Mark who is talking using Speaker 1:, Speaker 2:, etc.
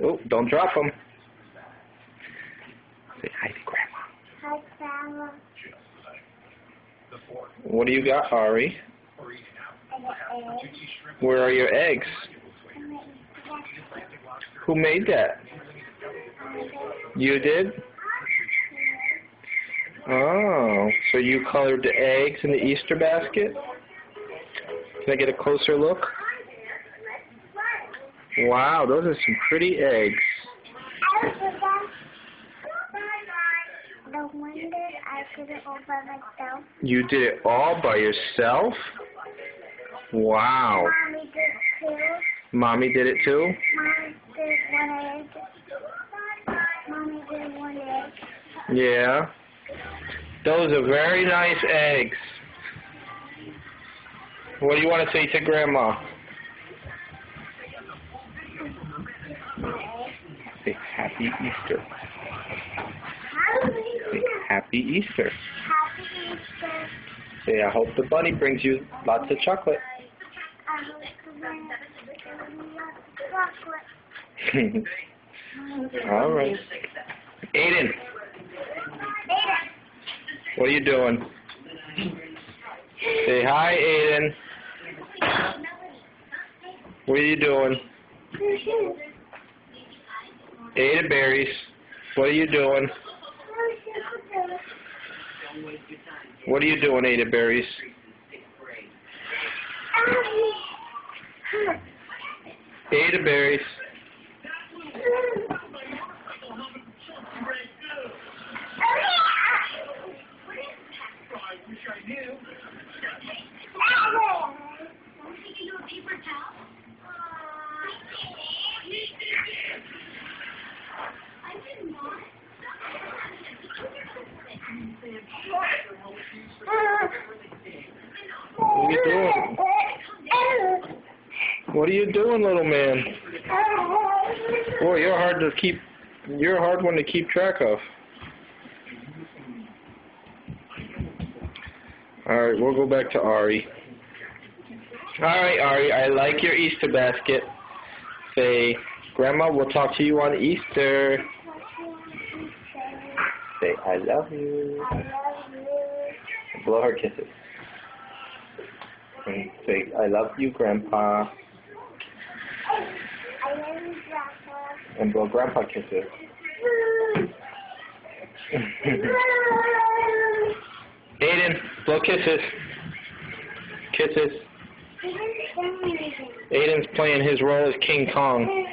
Speaker 1: Oh, don't drop them. Say hi to Grandma.
Speaker 2: Hi, Grandma.
Speaker 1: What do you got, Ari?
Speaker 2: And an egg.
Speaker 1: Where are your eggs? Who made that? You did? Oh, so you colored the eggs in the Easter basket? Can I get a closer look? Wow, those are some pretty eggs.
Speaker 2: The one that I did it all by myself.
Speaker 1: You did it all by yourself? Wow.
Speaker 2: Mommy did it too.
Speaker 1: Mommy did it too?
Speaker 2: Mommy did one egg.
Speaker 1: Yeah. Those are very nice eggs. What do you want to say to Grandma? Say Happy Easter. Say Happy Easter.
Speaker 2: Happy Easter.
Speaker 1: Say I hope the bunny brings you lots of chocolate.
Speaker 2: I hope the bunny gives me lots of chocolate.
Speaker 1: All right. Aiden, what are you doing? Say hi, Aiden. What are you doing? Ada berries. What are you doing? What are you doing, Ada berries? Ada berries. What are you doing? What are you doing, little man? Boy, you're a hard one to keep track of. Alright, we'll go back to Ari. Alright, Ari, I like your Easter basket. Say, Grandma, we'll talk to you on Easter. Say, I love you.
Speaker 2: I love you.
Speaker 1: Blow her kisses. And say, I love you, Grandpa.
Speaker 2: I love you, Grandpa.
Speaker 1: And blow Grandpa kisses. Aiden, blow kisses. Kisses. Aiden's playing his role as King Kong.